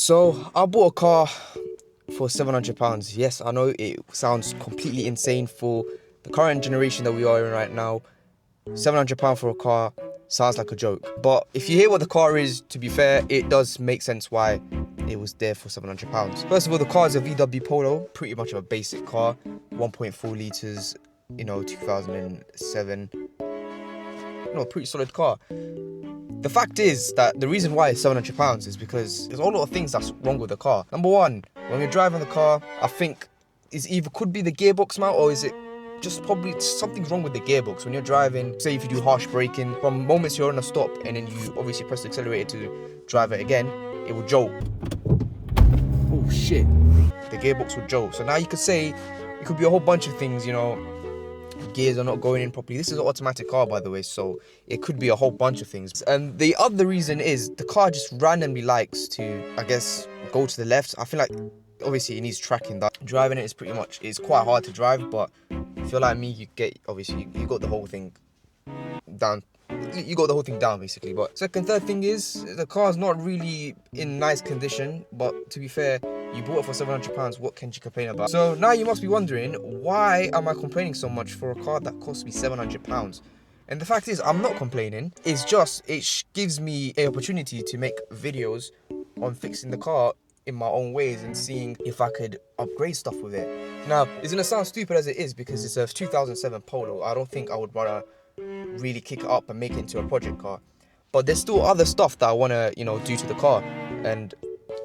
So I bought a car for £700. Yes, I know it sounds completely insane for the current generation that we are in right now. £700 for a car sounds like a joke. But if you hear what the car is, to be fair, it does make sense why it was there for £700. First of all, the car is a VW Polo, pretty much a basic car, 1.4 litres, 2007. Pretty solid car. The fact is that the reason why it's £700 is because there's a lot of things that's wrong with the car. Number one, when you're driving the car, I think it's either could be the gearbox mount, or is it just probably something's wrong with the gearbox. When you're driving, say if you do harsh braking, from moments you're on a stop and then you obviously press the accelerator to drive it again, it will jolt. Oh shit. The gearbox will jolt. So now you could say it could be a whole bunch of things, gears are not going in properly. This is an automatic car, by the way, so it could be a whole bunch of things. And the other reason is the car just randomly likes to, I guess, go to the left. I feel like obviously it needs tracking. That driving it is it's quite hard to drive, but if you're like me, you got the whole thing down. You got the whole thing down basically. But third thing is the car's not really in nice condition, but to be fair, you bought it for £700, what can you complain about? So now you must be wondering, why am I complaining so much for a car that cost me £700? And the fact is, I'm not complaining. It's just, it gives me an opportunity to make videos on fixing the car in my own ways and seeing if I could upgrade stuff with it. Now, it's gonna sound stupid as it is because it's a 2007 Polo. I don't think I would wanna really kick it up and make it into a project car. But there's still other stuff that I wanna, do to the car. And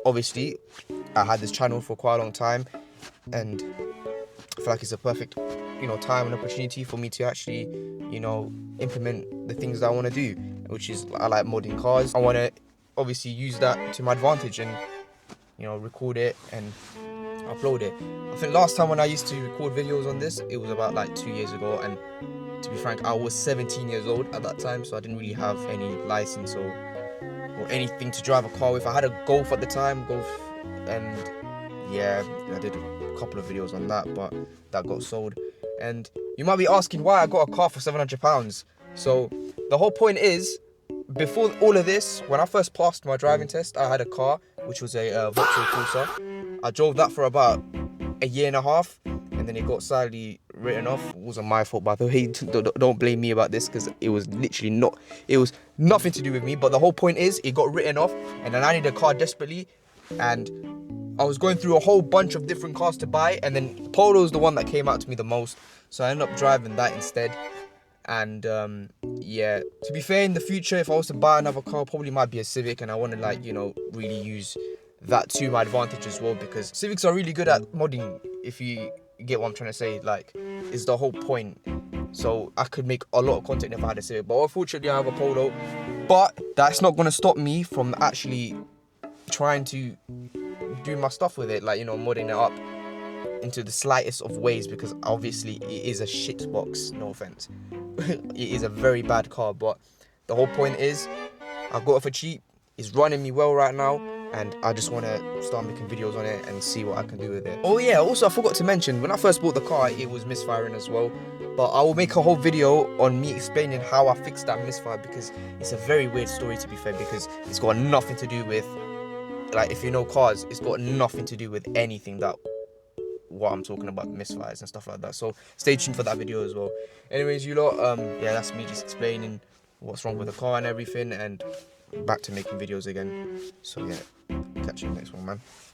obviously, I had this channel for quite a long time, and I feel like it's a perfect, time and opportunity for me to actually, implement the things that I want to do, which is I like modding cars. I want to obviously use that to my advantage and, record it and upload it. I think last time when I used to record videos on this, it was about like 2 years ago, and to be frank, I was 17 years old at that time, so I didn't really have any license or anything to drive a car with. I had a Golf at the time, and yeah, I did a couple of videos on that, but that got sold. And you might be asking why I got a car for £700. So the whole point is, before all of this, when I first passed my driving test, I had a car, which was a Vauxhall Corsa. I drove that for about a year and a half, and then it got sadly written off. It wasn't my fault, by the way. Don't blame me about this, because it was nothing to do with me. But the whole point is, it got written off, and then I needed a car desperately, and I was going through a whole bunch of different cars to buy, and then Polo's the one that came out to me the most, so I ended up driving that instead. And yeah, to be fair, in the future, if I was to buy another car, probably might be a Civic, and I want to really use that to my advantage as well, because Civics are really good at modding, if you get what I'm trying to say. Is the whole point. So I could make a lot of content if I had a Civic, but unfortunately I have a Polo. But that's not going to stop me from actually trying to do my stuff with it, modding it up into the slightest of ways, because obviously it is a shit box, no offense. It is a very bad car, but the whole point is, I got it for cheap, it's running me well right now, and I just want to start making videos on it and see what I can do with it. Oh yeah, also I forgot to mention, when I first bought the car, it was misfiring as well, but I will make a whole video on me explaining how I fixed that misfire, because it's a very weird story, to be fair, because it's got nothing to do with, if you know cars, it's got nothing to do with anything that what I'm talking about, misfires and stuff like that. So stay tuned for that video as well. Anyways, you lot, yeah, that's me just explaining what's wrong with the car and everything, and back to making videos again. So yeah, catch you in the next one, man.